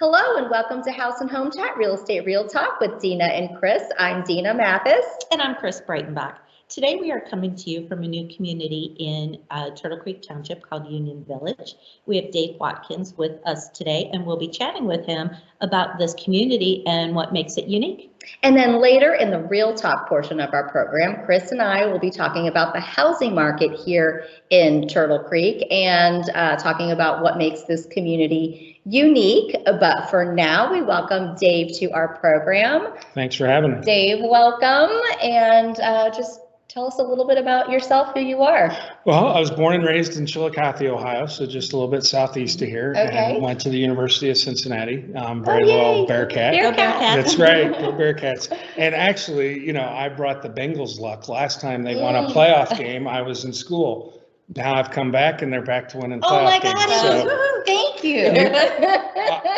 Hello and welcome to House and Home Chat, Real Estate Real Talk with Dena and Chris. I'm Dena Mathis. And I'm Chris Breitenbach. Today we are coming to you from a new community in Turtle Creek Township called Union Village. We have Dave Watkins with us today, and we'll be chatting with him about this community and what makes it unique. And then later in the Real Talk portion of our program, Chris and I will be talking about the housing market here in Turtle Creek and talking about what makes this community unique. But for now, we welcome Dave to our program. Thanks for having me. Dave, welcome. And just tell us a little bit about yourself, who you are. Well, I was born and raised in Chillicothe, Ohio, so just a little bit southeast of here. Okay. And went to the University of Cincinnati. Very little Bearcat. Bearcat. That's right, go Bearcats. And actually, you know, I brought the Bengals luck. Last time they won a playoff game, I was in school. Now I've come back and they're back to winning playoff games. Oh my God, thank you.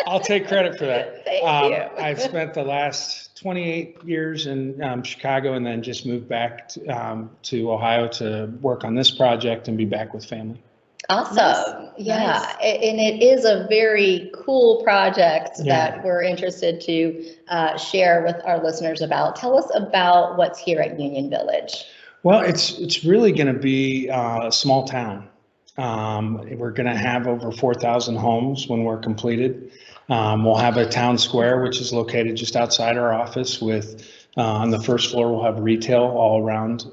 I'll take credit for that. Thank you. I've spent the last 28 years in Chicago and then just moved back to Ohio to work on this project and be back with family. Awesome. Nice. Yeah. Nice. And it is a very cool project Yeah. that we're interested to share with our listeners about. Tell us about what's here at Union Village. Well, it's really going to be a small town. We're going to have over 4,000 homes when we're completed. We'll have a town square, which is located just outside our office with, on the first floor, we'll have retail all around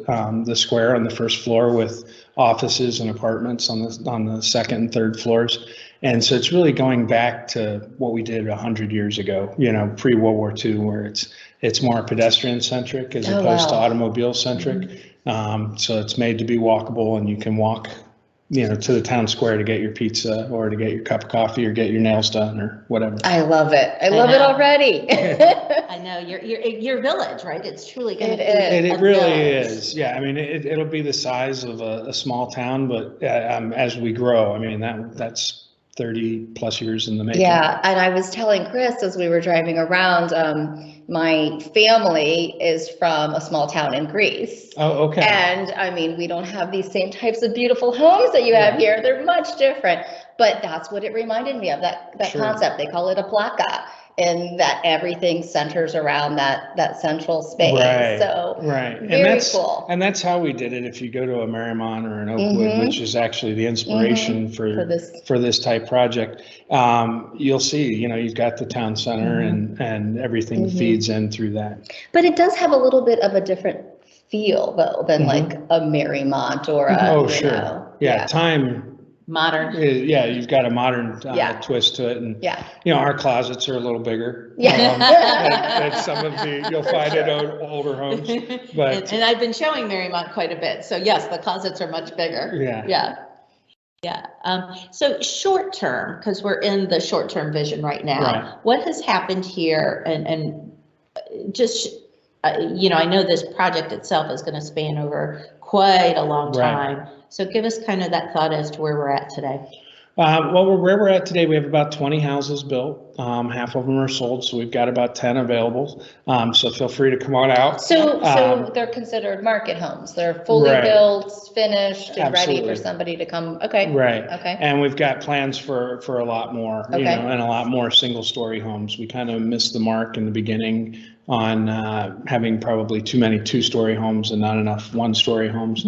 the square on the first floor with offices and apartments on the second and third floors. And so it's really going back to what we did 100 years ago, you know, pre-World War II, where it's more pedestrian-centric as opposed to automobile-centric. So it's made to be walkable, and you can walk, you know, to the town square to get your pizza or to get your cup of coffee or get your nails done or whatever. I love it. I love it already. I know your village, right? It's truly going to be. It really is. Yeah, I mean, it'll be the size of a small town, but as we grow, I mean, that's 30 plus years in the making. Yeah, and I was telling Chris as we were driving around, my family is from a small town in Greece. Oh, okay. And I mean, we don't have these same types of beautiful homes that you have here. They're much different, but that's what it reminded me of, that Sure. concept. They call it a placa, and that everything centers around that central space. Right. So right. very cool. And that's how we did it. If you go to a Marymount or an Oakwood, which is actually the inspiration for this type project, you'll see, you know, you've got the town center and everything feeds in through that. But it does have a little bit of a different feel though than like a Marymount or a, Oh, sure. Yeah. Time. Modern. Yeah, you've got a modern twist to it, and you know, our closets are a little bigger than some of you'll find at older homes. But and I've been showing Marymount quite a bit, so yes, the closets are much bigger. So short term, because we're in the short term vision right now. Right. What has happened here, and just you know, I know this project itself is going to span over quite a long time. So give us kind of that thought as to where we're at today. Well, where we're at today, we have about 20 houses built. Half of them are sold, so we've got about 10 available. So feel free to come on out. So they're considered market homes. They're fully built, finished, and ready for somebody to come. Okay. Right. Okay. And we've got plans for a lot more, you know, and a lot more single-story homes. We kind of missed the mark in the beginning on having probably too many two-story homes and not enough one-story homes.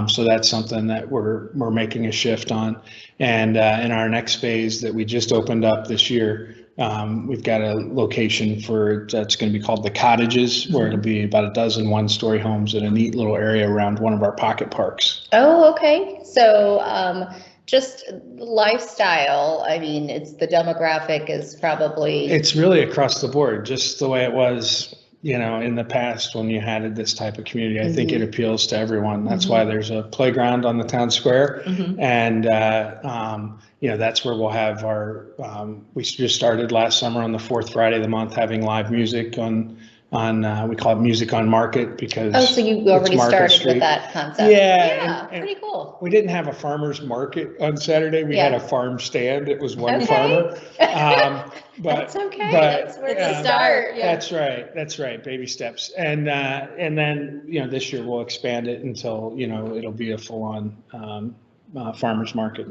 So that's something that we're making a shift on. And in our next phase that we just opened up this year, we've got a location that's going to be called the Cottages, where it'll be about a dozen one-story homes in a neat little area around one of our pocket parks. Oh, okay. So just lifestyle, I mean, the demographic is probably. It's really across the board, just the way it was, you know, in the past when you had this type of community. I think it appeals to everyone. That's why there's a playground on the town square. And, you know, that's where we'll have our, we just started last summer on the fourth Friday of the month having live music on we call it Music on Market because. Oh, so you already started with that concept. Yeah. And pretty cool. We didn't have a farmer's market on Saturday. We had a farm stand. It was one farmer. But that's okay. That's where to start. That's right. Baby steps. And then, you know, this year we'll expand it until, you know, it'll be a full-on farmer's market.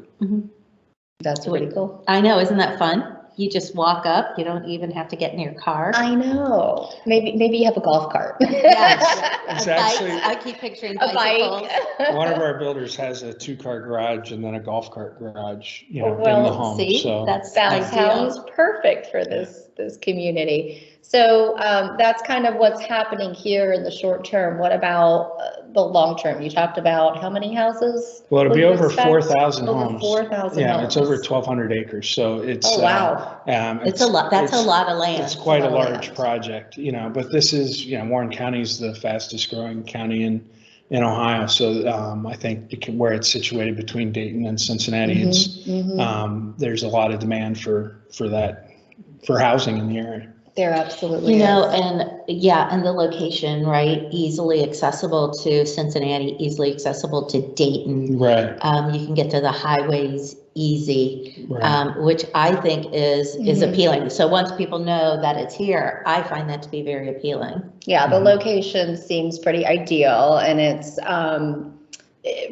That's pretty cool. I know. Isn't that fun? you just walk up, you don't even have to get in your car. I know. Maybe you have a golf cart. Yes. It's Bikes, actually I keep picturing A bicycles. bike. one of our builders has a 2-car garage and then a golf cart garage, in the Well, home. See, So that's That ideal. sounds perfect for this community. So that's kind of what's happening here in the short term. What about the long term? You talked about how many houses? well, it'll will be you over expect? 4,000 Over homes. 4,000 Yeah, homes. it's over 1,200 acres. So it's Oh, wow. It's a lot, that's a it's- lot of land. It's quite a lot of large land. project, but this is, Warren County is the fastest growing county in Ohio. So I think where it's situated between Dayton and Cincinnati, there's a lot of demand for housing in the area. There absolutely You know, is. and the location, right? Easily accessible to Cincinnati, easily accessible to Dayton. Right. You can get to the highways easy, Right. which I think is Mhm. appealing. So once people know that it's here, I find that to be very appealing. Yeah, the Mhm. location seems pretty ideal, and it's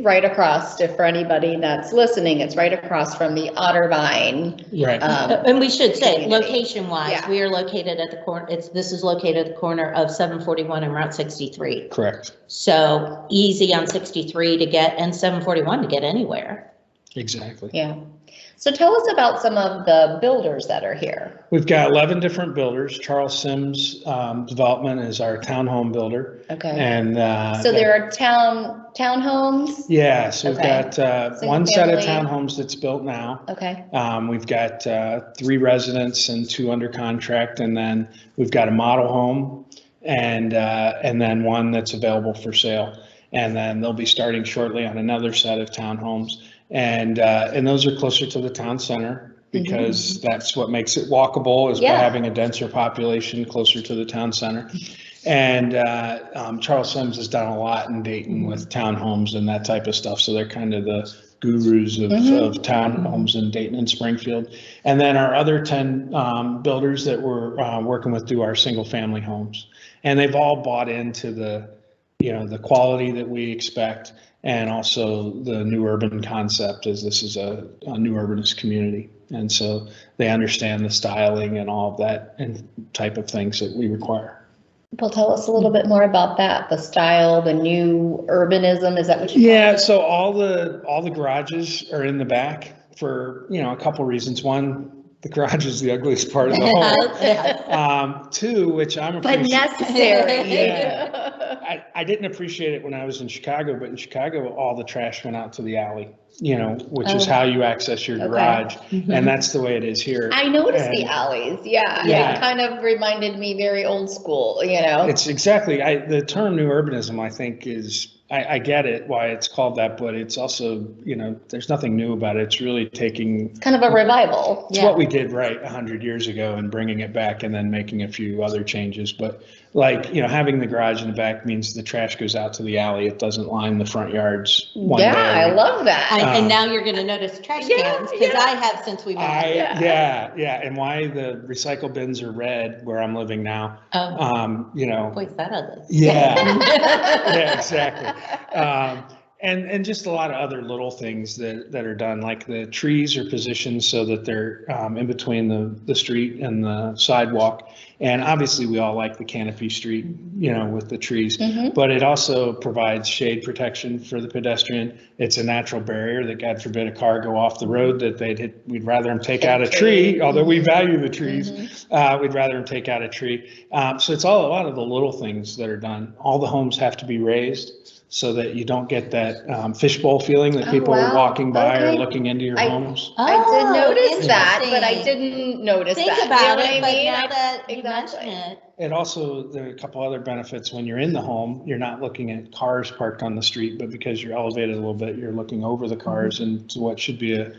right across, for anybody that's listening, it's right across from the Ottervine. Right. And we should say, community. location-wise, Yeah. we are located at the corner, this is located at the corner of 741 and Route 63. Correct. So easy on 63 to get, and 741 to get anywhere. Exactly. Yeah. So tell us about some of the builders that are here. We've got 11 different builders. Charles Sims Development is our townhome builder. Okay. And So there are townhomes? yeah, so we've Okay. got one set of Single family. townhomes that's built now. Okay. We've got 3 residents and 2 under contract, and then we've got a model home and then one that's available for sale. And then they'll be starting shortly on another set of townhomes. And those are closer to the town center because that's what makes it walkable, is by Yeah. having a denser population closer to the town center. And Charles Sims has done a lot in Dayton with townhomes and that type of stuff. So they're kind of the gurus of townhomes in Dayton and Springfield. And then our other 10 builders that we're working with do our single family homes. And they've all bought into the quality that we expect, and also the new urban concept, as this is a new urbanist community. And so they understand the styling and all of that and type of things that we require. Well, tell us a little bit more about that, the style, the new urbanism, is that what you call Yeah, it? so all the garages are in the back for, a couple reasons. One, the garage is the ugliest part of the home. 2, which I'm But necessary. Yeah. I didn't appreciate it when I was in Chicago, but in Chicago, all the trash went out to the alley, which is how you access your garage. And that's the way it is here. I noticed the alleys, yeah. Yeah. It kind of reminded me very old school, It's exactly, the term new urbanism, I think, is, I get it, why it's called that, but it's also, there's nothing new about it. It's really taking. It's kind of a revival. It's what we did right 100 years ago and bringing it back and then making a few other changes. But having the garage in the back means the trash goes out to the alley. It doesn't line the front yards one day. Yeah, I love that. And now you're going to notice trash cans, because I have since we moved. Yeah. And why the recycle bins are red where I'm living now. Boy, is that ugly. Yeah. Yeah, exactly. And just a lot of other little things that are done, like the trees are positioned so that they're in between the street and the sidewalk. And obviously we all like the canopy street, with the trees, but it also provides shade protection for the pedestrian. It's a natural barrier that, God forbid, a car go off the road that we'd rather them take out a tree, although we value the trees. We'd rather them take out a tree. So it's a lot of the little things that are done. All the homes have to be raised, so that you don't get that fishbowl feeling that people are walking by or looking into your homes. I did notice that, but I interesting. didn't notice Think that. about You know it, what I but mean? now that you Exactly. mention it. It also, there are a couple other benefits. When you're in the home, you're not looking at cars parked on the street, but because you're elevated a little bit, you're looking over the cars and to what should be a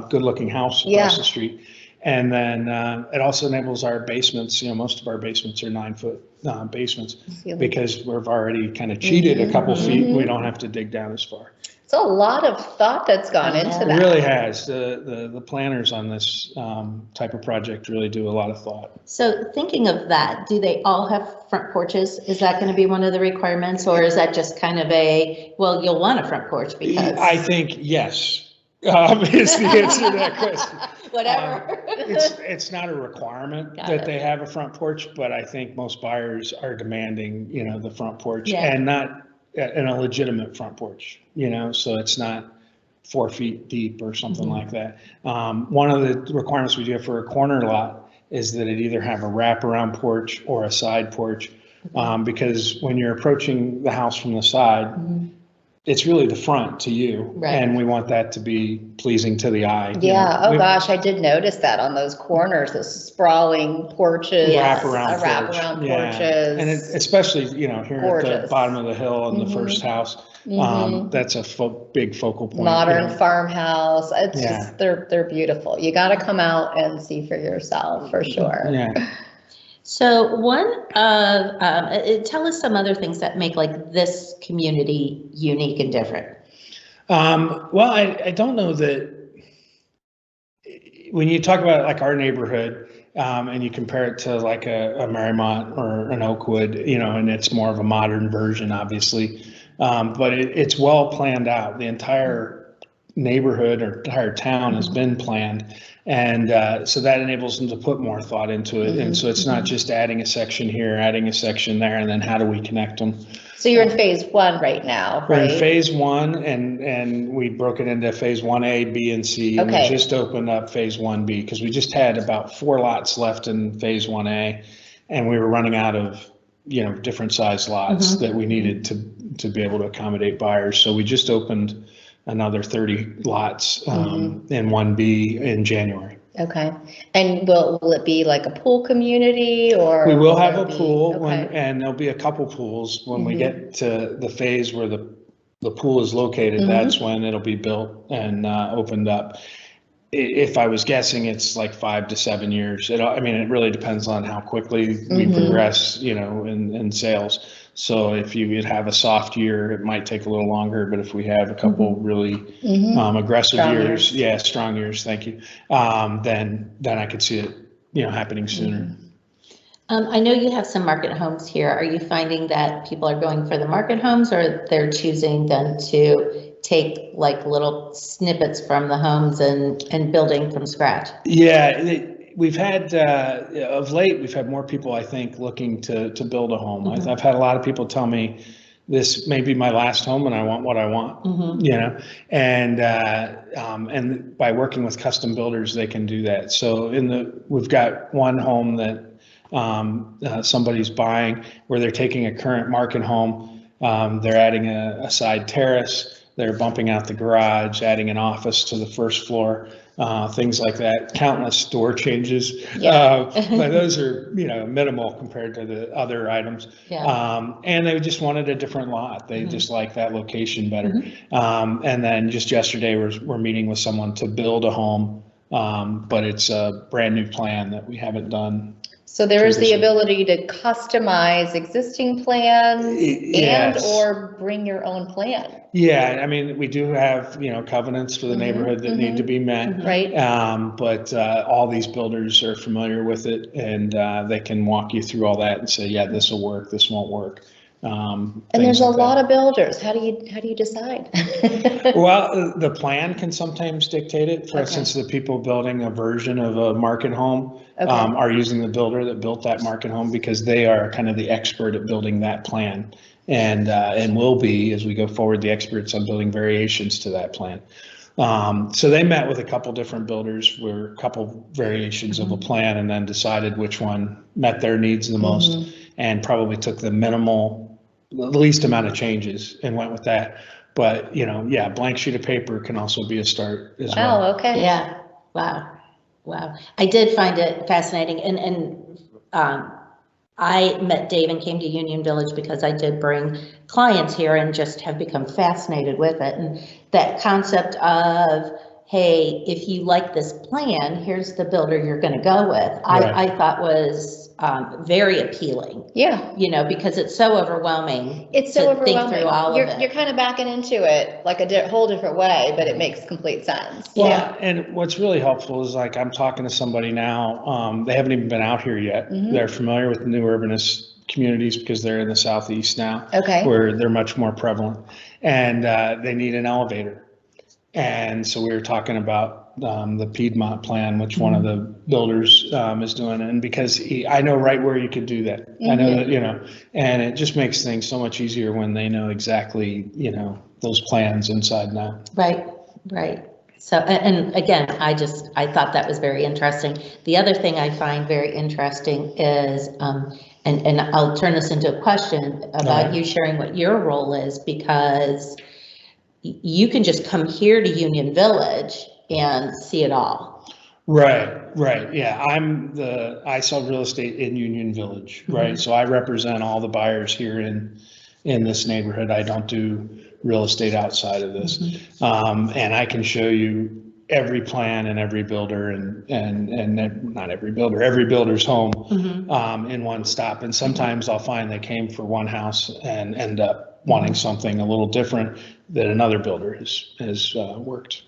good looking house across the street. And then it also enables our basements. Most of our basements are 9-foot basements because we've already kind of cheated a couple feet. We don't have to dig down as far. It's a lot of thought that's gone into It that. really has. The planners on this type of project really do a lot of thought. So thinking of that, do they all have front porches? Is that going to be one of the requirements, or is that just kind of you'll want a front porch because? I think yes. Is the answer to that question. Whatever. It's not a requirement Got that it. they have a front porch, but I think most buyers are demanding, the front porch Yeah. and not in a legitimate front porch, so it's not 4 feet deep or something like that. One of the requirements we do for a corner lot is that it either have a wraparound porch or a side porch, because when you're approaching the house from the side, it's really the front to you, Right. and we want that to be pleasing to the eye. Yeah. Oh gosh, I did notice that on those corners, those sprawling porches, Yes. wraparound porches. And especially, here at the Gorgeous. bottom of the hill in the first house, that's a big focal point. Modern farmhouse. It's Yeah. just, they're beautiful. You got to come out and see for yourself, for sure. Yeah. So tell us some other things that make like this community unique and different. Well, I don't know that when you talk about like our neighborhood, and you compare it to like a Marymount or an Oakwood, and it's more of a modern version, obviously. But it's well planned out. The entire neighborhood or entire town has been planned. And so that enables them to put more thought into it. And so it's not just adding a section here, adding a section there, and then how do we connect them? So you're in phase 1 right now, We're right? in phase 1, and we broke it into phase 1A, B, and C. And we Okay. just opened up phase 1B because we just had about 4 lots left in phase 1A, and we were running out of different size lots that we needed to be able to accommodate buyers. So we just opened another 30 lots in 1B in January. Okay. And will it be like a pool community, or? We will have a there be- pool okay. and there'll be a couple pools when we get to the phase where the pool is located. That's when it'll be built and opened up. If I was guessing, it's like 5 to 7 years. It really depends on how quickly we progress, in sales. So if you would have a soft year, it might take a little longer, but if we have a couple really aggressive Strong years, strong years, thank you, then I could see it, happening sooner. I know you have some market homes here. Are you finding that people are going for the market homes, or they're choosing then to take like little snippets from the homes and building from scratch? Yeah, we've had, of late, we've had more people, I think, looking to build a home. I've had a lot of people tell me, this may be my last home and I want what I want, and by working with custom builders, they can do that. So we've got one home that somebody's buying where they're taking a current market home, they're adding a side terrace, they're bumping out the garage, adding an office to the first floor, things like that, countless door changes. But those are, minimal compared to the other items. And they just wanted a different lot. They just like that location better. And then just yesterday, we're meeting with someone to build a home, but it's a brand new plan that we haven't done. So there is the ability to customize existing plans and or bring your own plan. Yeah, we do have, covenants for the neighborhood that need to be met. Right. But all these builders are familiar with it, and they can walk you through all that and say, yeah, this will work, this won't work. And there's a lot of builders. How do you decide? Well, the plan can sometimes dictate it. For instance, the people building a version of a market home are using the builder that built that market home because they are kind of the expert at building that plan, and will be, as we go forward, the experts on building variations to that plan. So they met with a couple different builders, were a couple variations of a plan, and then decided which one met their needs the most, and probably took the least amount of changes and went with that. But, blank sheet of paper can also be a start as well. Oh, okay. Yeah. Wow. I did find it fascinating. And I met Dave and came to Union Village because I did bring clients here and just have become fascinated with it. And that concept of, hey, if you like this plan, here's the builder you're going to go with, I thought was very appealing. Yeah. Because it's so overwhelming. It's so overwhelming. Think through all of it. You're kind of backing into it like a whole different way, but it makes complete sense. Well, and what's really helpful is like I'm talking to somebody now, they haven't even been out here yet. They're familiar with the new urbanist communities because they're in the southeast now, where they're much more prevalent, and they need an elevator. And so we were talking about the Piedmont plan, which one of the builders is doing. And because I know right where you could do that. I know that, and it just makes things so much easier when they know exactly, those plans inside and out. Right, right. So, and again, I thought that was very interesting. The other thing I find very interesting is, and I'll turn this into a question about you sharing what your role is, because you can just come here to Union Village and see it all. Right. Yeah, I sell real estate in Union Village, right? So I represent all the buyers here in this neighborhood. I don't do real estate outside of this. And I can show you every plan and every builder and not every builder, every builder's home in one stop. And sometimes I'll find they came for one house and end up wanting something a little different that another builder has worked.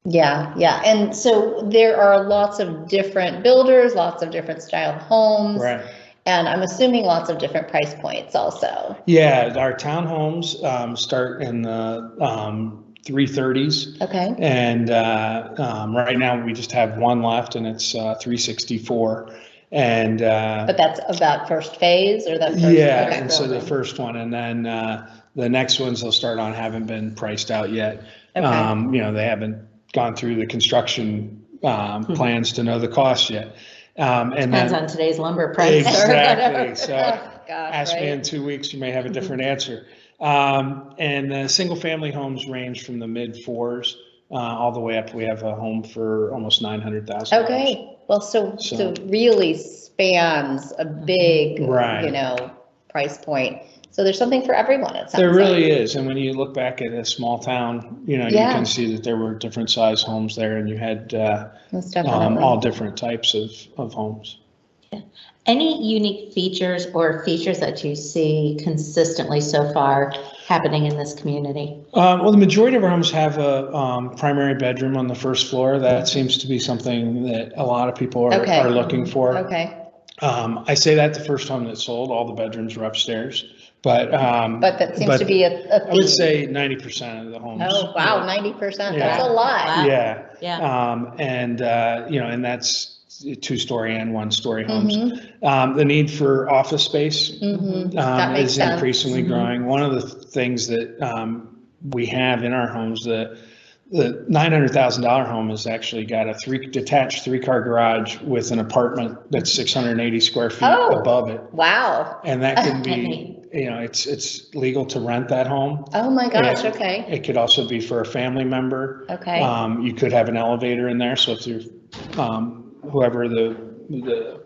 Yeah. And so there are lots of different builders, lots of different style homes. Right. And I'm assuming lots of different price points also. Yeah, our townhomes start in the 330s. Okay. And right now we just have one left, and it's 364. And but that's about first phase, or that first? Yeah, okay, and so the first one, and then the next ones they'll start on haven't been priced out yet. Okay. They haven't gone through the construction plans to know the cost yet. And depends on today's lumber price. Exactly. So Gosh, ask me in 2 weeks, you may have a different answer. And the single family homes range from the mid fours all the way up. We have a home for almost $900,000. Okay. Well, so really spans a big, price point. So there's something for everyone. It sounds there really is. And when you look back at a small town, you Yeah. can see that there were different size homes there, and you had Most definitely. all different types of homes. Any unique features or features that you see consistently so far happening in this community? Well, the majority of our homes have a primary bedroom on the first floor. That seems to be something that a lot of people are looking for. Okay. I say that the first home that sold, all the bedrooms were upstairs. But that seems to be a theme. I would say 90% of the homes. Oh, wow, 90%. Yeah. That's a lot. Wow. Yeah. Yeah. And that's 2-story and 1-story homes. The need for office space That makes is sense. increasingly growing. One of the things that we have in our homes, the $900,000 home has actually got a detached 3-car garage with an apartment that's 680 square feet above it. Wow. And that can be, it's legal to rent that home. Oh my gosh. Okay. It could also be for a family member. Okay. You could have an elevator in there. So if you're, whoever the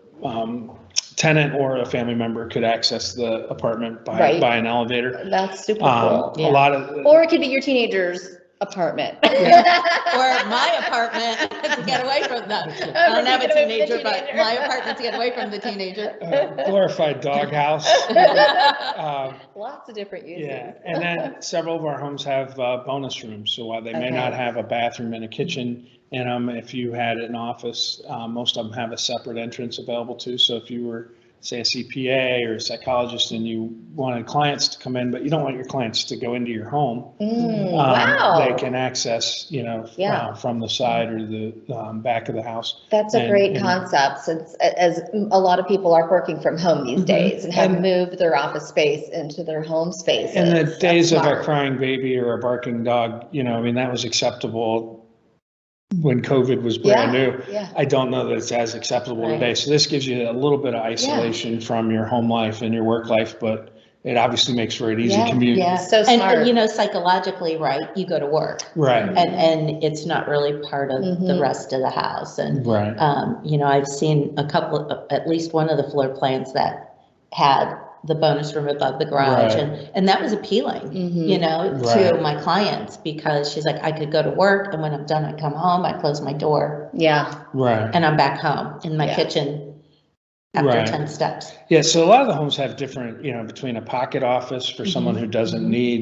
tenant or a family member could access the apartment by an elevator. That's super cool. A lot of, Or it could be your teenager's apartment. Or my apartment to get away from that. I don't have a teenager, but my apartment to get away from the teenager. glorified doghouse. Lots of different uses. Yeah, and then several of our homes have bonus rooms. So while they may not have a bathroom and a kitchen in them, if you had an office, most of them have a separate entrance available too. So if you were, say, a CPA or a psychologist and you wanted clients to come in, but you don't want your clients to go into your home, Wow. they can access, from the side or the back of the house. That's a great concept, since as a lot of people are working from home these days and have moved their office space into their home spaces. In the days of smart. a crying baby or a barking dog, that was acceptable when COVID was brand new. Yeah. I don't know that it's as acceptable today. So this gives you a little bit of isolation from your home life and your work life, but it obviously makes for an easy commute. Yeah, so smart. And psychologically, right, you go to work. Right. And it's not really part of the rest of the house. And, right. I've seen at least one of the floor plans that had the bonus room above the garage. And that was appealing, to my clients, because she's like, I could go to work, and when I'm done, I come home, I close my door. Yeah. Right. And I'm back home in my kitchen after 10 steps. Yeah. So a lot of the homes have different, between a pocket office for someone who doesn't need,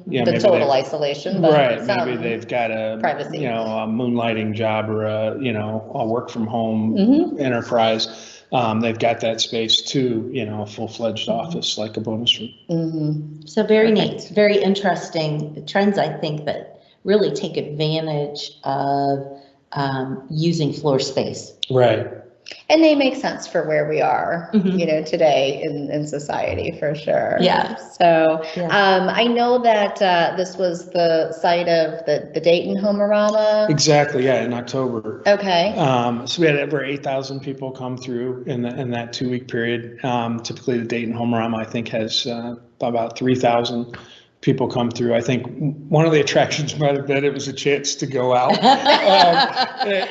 the total isolation. But maybe they've got a privacy. A moonlighting job or a work from home enterprise. They've got that space too, a full-fledged office like a bonus room. So very neat, very interesting trends, I think, that really take advantage of using floor space. Right. And they make sense for where we are, Mhm. today in society, for sure. Yeah. So, Yeah. I know that this was the site of the Dayton Homerama. Exactly. Yeah. In October. Okay. So we had over 8,000 people come through in that 2-week period. Typically the Dayton Homerama, I think, has about 3,000 people come through. I think one of the attractions might have been it was a chance to go out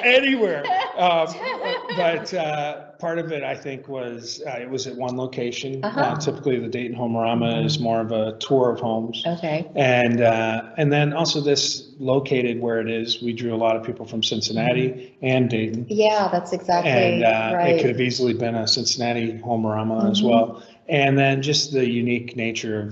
anywhere. But part of it, I think, was it was at one location. Typically, the Dayton Homerama is more of a tour of homes. Okay. And then also this located where it is, we drew a lot of people from Cincinnati and Dayton. Yeah, that's exactly And right. it could have easily been a Cincinnati Homerama as well. And then just the unique nature of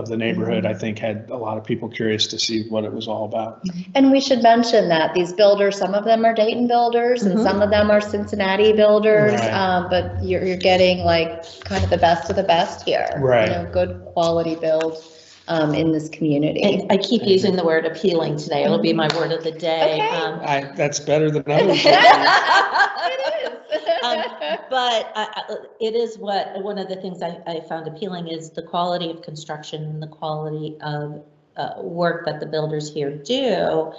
the neighborhood, I think, had a lot of people curious to see what it was all about. And we should mention that these builders, some of them are Dayton builders and some of them are Cincinnati builders, Right. but you're getting like kind of the best of the best here. Right. Good quality build in this community. And I keep using the word appealing today. It'll be my word of the day. Okay. That's better than others. It is. But it is one of the things I found appealing is the quality of construction and the quality of work that the builders here do.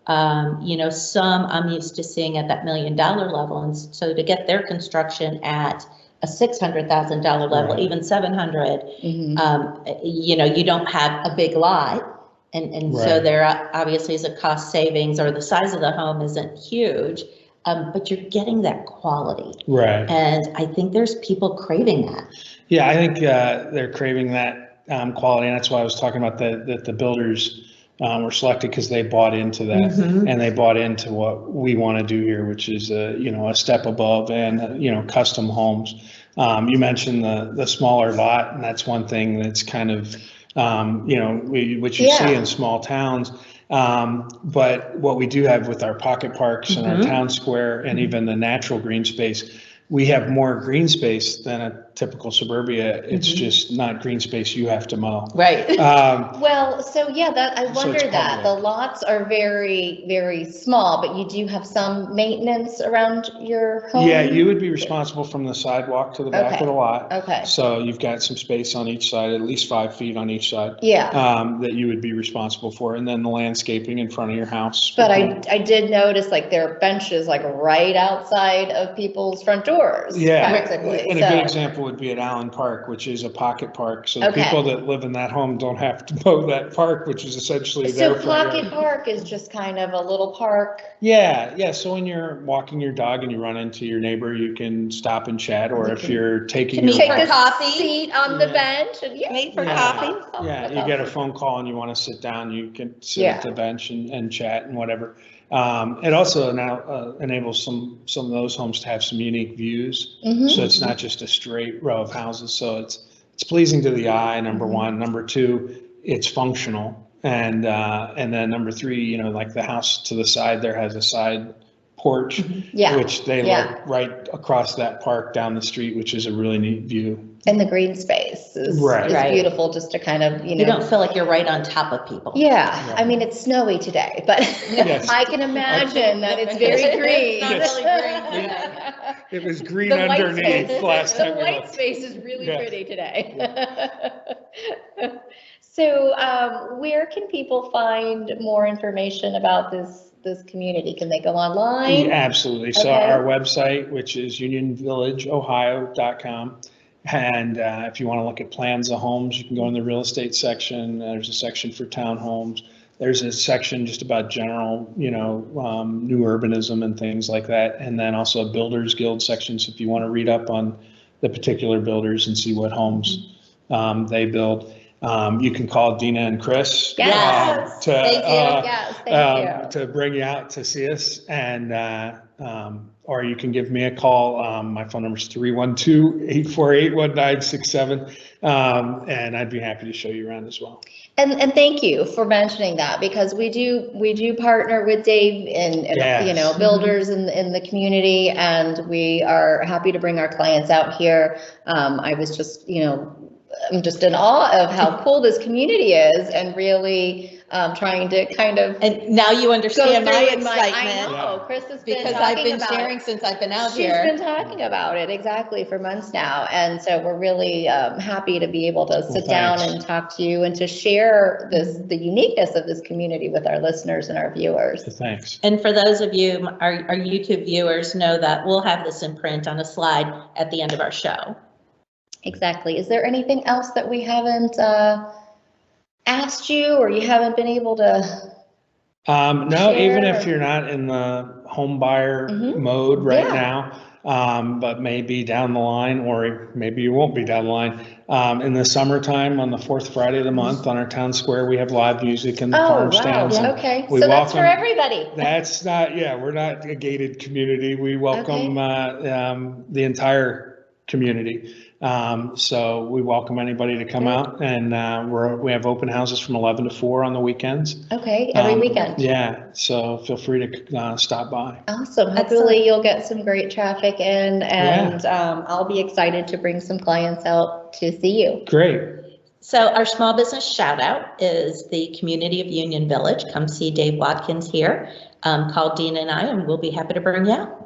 Some I'm used to seeing at that $1 million level, and so to get their construction at a $600,000 level, Right. even 700, you don't have a big lot, and so Right. there obviously is a cost savings, or the size of the home isn't huge, but you're getting that quality. Right. And I think there's people craving that. Yeah, I think they're craving that quality, and that's why I was talking about the builders were selected because they bought into that, and they bought into what we want to do here, which is a step above and custom homes. You mentioned the smaller lot, and that's one thing that's kind of which you see in small towns. But what we do have with our pocket parks and our town square and even the natural green space, we have more green space than a typical suburbia. It's just not green space you have to mow. Right. Well, so yeah, I So wonder it's that the public. lots are very, very small, but you do have some maintenance around your home? Yeah, you would be responsible from the sidewalk to the back of the lot. Okay. So you've got some space on each side, at least 5 feet on each side. Yeah. That you would be responsible for, and then the landscaping in front of your house. But I did notice like there are benches like right outside of people's front doors. Yeah, Practically. and a good example would be at Allen Park, which is a pocket park. So the Okay. people that live in that home don't have to mow that park, which is essentially So their front Pocket yard. Park is just kind of a little park. Yeah. So when you're walking your dog and you run into your neighbor, you can stop and chat, or if you're taking Can you your take Take For a coffee? seat on the Yeah. bench and Meet for Yeah. coffee? Yeah, you get a phone call and you want to sit down, you can sit Yeah. at the bench and chat and whatever. It also now enables some of those homes to have some unique views. So it's not just a straight row of houses. So it's pleasing to the eye, number one. Number two, it's functional. And then number three, like the house to the side there has a side porch, Yeah. which they look right across that park down the street, which is a really neat view. And the green space is Right. beautiful just to kind of, You don't feel like you're right on top of people. Yeah, I mean, it's snowy today, but Yes. I can imagine that it's very green. It's not Yes. really green today. It was green The white underneath space- last time The we white looked. space is really Yeah. pretty today. So where can people find more information about this community? Can they go online? Yeah, absolutely. So Okay. our website, which is unionvillageohio.com. And if you want to look at plans of homes, you can go in the real estate section. There's a section for townhomes. There's a section just about general, new urbanism and things like that. And then also a builders guild section. So if you want to read up on the particular builders and see what homes they build, you can call Dena and Chris. Yes. Thank you. Yes, thank you. To bring you out to see us, and or you can give me a call. My phone number is 312-848-1967, and I'd be happy to show you around as well. And thank you for mentioning that, because we do partner with Dave and Yes. builders in the community, and we are happy to bring our clients out here. I was just I'm just in awe of how cool this community is, and really trying to kind of And now you go understand my through in excitement. I know, Chris has been Because talking I've been about sharing it. since I've been out She's here. been talking about it exactly for months now. And so we're really happy to be able to sit down and talk to you and to share the uniqueness of this community with our listeners and our viewers. Thanks. And for those of you, our YouTube viewers, know that we'll have this in print on a slide at the end of our show. Exactly. Is there anything else that we haven't asked you, or you haven't been able to? No, share? even if you're not in the home buyer mode right now, but maybe down the line, or maybe you won't be down the line. In the summertime, on the fourth Friday of the month, on our town square, we have live music in the farm stands. Okay, We so that's for welcome- everybody. That's not, we're not a gated community. We welcome the entire community. So we welcome anybody to come out, and we have open houses from 11 to 4 on the weekends. Okay, every weekend. Yeah, so feel free to stop by. Awesome. Hopefully you'll get some great traffic in, and I'll be excited to bring some clients out to see you. Great. So our small business shout out is the community of Union Village. Come see Dave Watkins here. Call Dena and I, and we'll be happy to bring you out.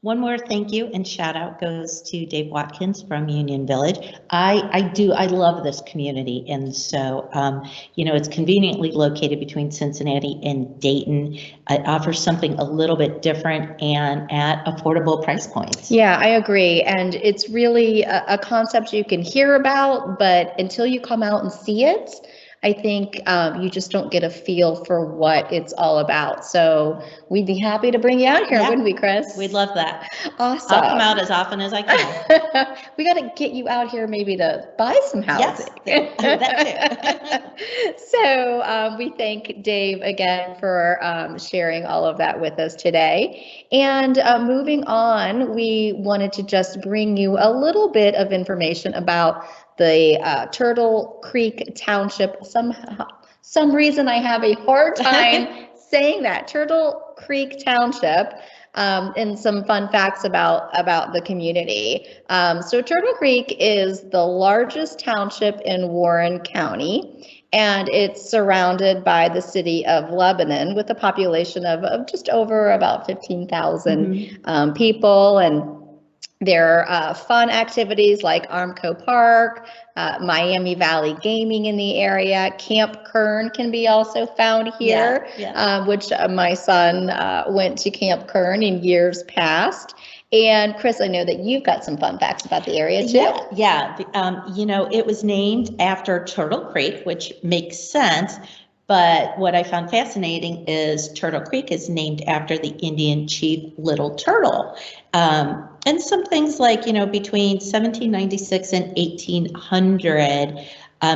One more thank you and shout out goes to Dave Watkins from Union Village. I love this community, and so it's conveniently located between Cincinnati and Dayton. It offers something a little bit different and at affordable price points. Yeah, I agree, and it's really a concept you can hear about, but until you come out and see it, I think you just don't get a feel for what it's all about. So we'd be happy to bring you out here, wouldn't we, Chris? We'd love that. Awesome. I'll come out as often as I can. We got to get you out here maybe to buy some housing. Yes, that too. So we thank Dave again for sharing all of that with us today. And moving on, we wanted to just bring you a little bit of information about the Turtle Creek Township. Some reason I have a hard time saying that. Turtle Creek Township, and some fun facts about the community. So Turtle Creek is the largest township in Warren County, and it's surrounded by the city of Lebanon with a population of just over about 15,000 people. And there are fun activities like Armco Park, Miami Valley Gaming in the area. Camp Kern can be also found here, which my son went to Camp Kern in years past. And Chris, I know that you've got some fun facts about the area too. Yeah. It was named after Turtle Creek, which makes sense. But what I found fascinating is Turtle Creek is named after the Indian chief Little Turtle. And some things like, between 1796 and 1800,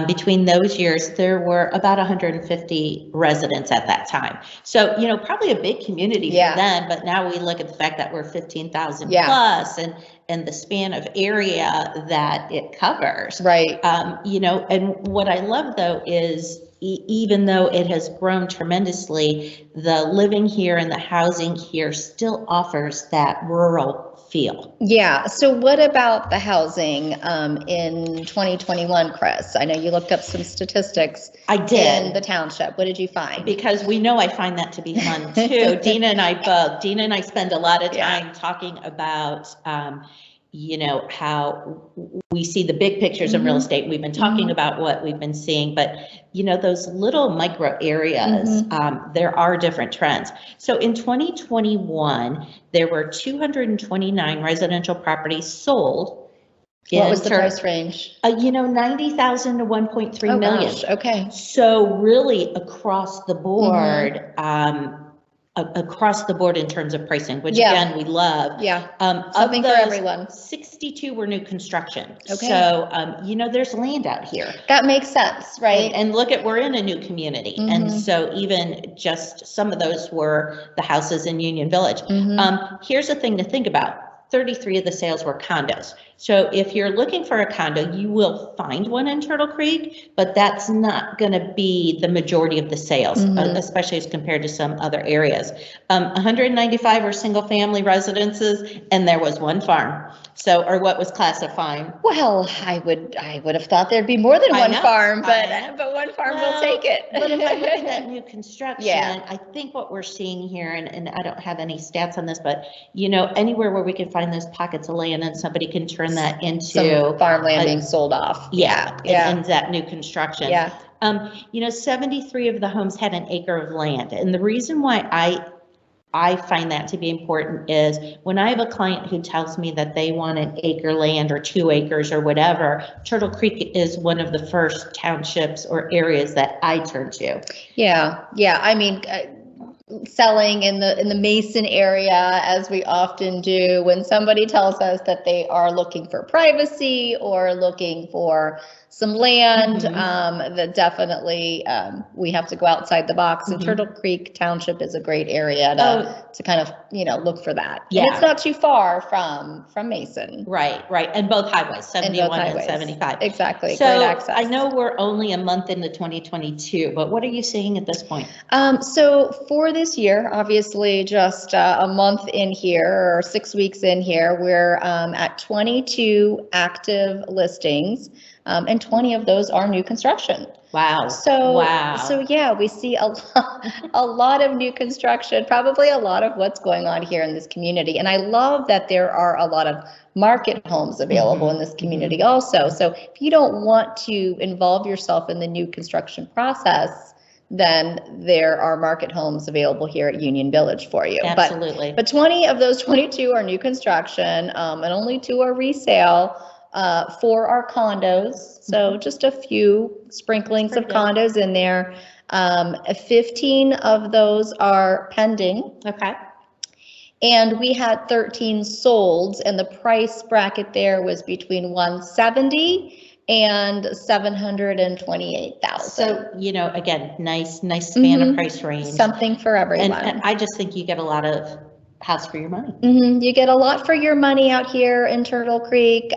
between those years, there were about 150 residents at that time. So, probably a big community for then, but now we look at the fact that we're 15,000 plus and the span of area that it covers. Right. And what I love though is even though it has grown tremendously, the living here and the housing here still offers that rural feel. Yeah. So what about the housing in 2021, Chris? I know you looked up some statistics. I did. In the township. What did you find? Because we know I find that to be fun too. Dena and I spend a lot of time talking about how we see the big pictures of real estate. We've been talking about what we've been seeing, but those little micro areas, there are different trends. So in 2021, there were 229 residential properties sold. What was the price range? 90,000 to 1.3 million. Gosh, okay. So really across the board, across the board in terms of pricing, which again, we love. Yeah, something for everyone. 62 were new construction. Okay. So, there's land out here. That makes sense, right? And look we're in a new community. And so even just some of those were the houses in Union Village. Here's a thing to think about. 33 of the sales were condos. So if you're looking for a condo, you will find one in Turtle Creek, but that's not going to be the majority of the sales, especially as compared to some other areas. 195 are single family residences, and there was one farm. So, or what was classifying? Well, I would have thought there'd be more than I one know, farm, I but one farm Well, will take it. But if I'm looking at new construction, Yeah. I think what we're seeing here, and I don't have any stats on this, but you know, anywhere where we can find those pockets of land and somebody can turn that into Some farmland being sold off. yeah, Yeah. and that new construction. Yeah. You know, 73 of the homes had an acre of land, and the reason why I find that to be important is when I have a client who tells me that they want an acre land or 2 acres or whatever, Turtle Creek is one of the first townships or areas that I turn to. Yeah. Yeah. I mean, selling in the Mason area, as we often do, when somebody tells us that they are looking for privacy or looking for some land, that definitely we have to go outside the box. And Turtle Creek Township is a great area to kind of, you know, look for that. Yeah. And it's not too far from Mason. Right. And both highways, 71 and 75. Exactly. So great access. I know we're only a month into 2022, but what are you seeing at this point? So for this year, obviously just a month in here or 6 weeks in here, we're at 22 active listings, and 20 of those are new construction. Wow. So yeah, we see a lot of new construction, probably a lot of what's going on here in this community. And I love that there are a lot of market homes available in this community also. So if you don't want to involve yourself in the new construction process, then there are market homes available here at Union Village for you. Absolutely. But 20 of those 22 are new construction, and only 2 are resale. 4 are condos, so just a few sprinklings of condos in there. 15 of those are pending. Okay. And we had 13 solds, and the price bracket there was between 170 and 728,000. So, you know, again, nice span of price range. Something for everyone. And I just think you get a lot of house for your money. You get a lot for your money out here in Turtle Creek.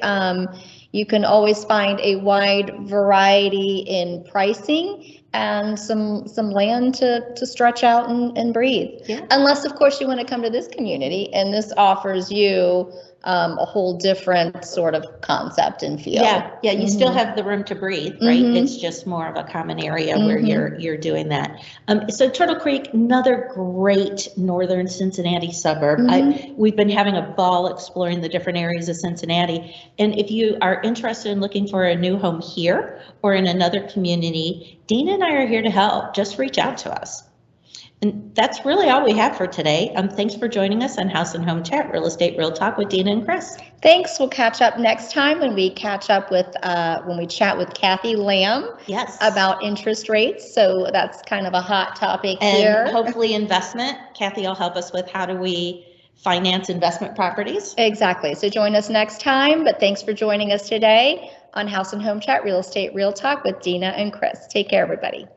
You can always find a wide variety in pricing and some land to stretch out and breathe. Yeah. Unless, of course, you want to come to this community, and this offers you a whole different sort of concept and feel. Yeah, you still have the room to breathe, right? It's just more of a common area where you're doing that. So Turtle Creek, another great northern Cincinnati suburb. We've been having a ball exploring the different areas of Cincinnati. And if you are interested in looking for a new home here or in another community, Dena and I are here to help. Just reach out to us. And that's really all we have for today. Thanks for joining us on House and Home Chat, Real Estate Real Talk with Dena and Chris. Thanks. We'll catch up next time when we chat with Kathy Lamb. Yes. About interest rates. So that's kind of a hot topic here. And hopefully investment. Kathy will help us with how do we finance investment properties. Exactly. So join us next time. But thanks for joining us today on House and Home Chat, Real Estate Real Talk with Dena and Chris. Take care, everybody.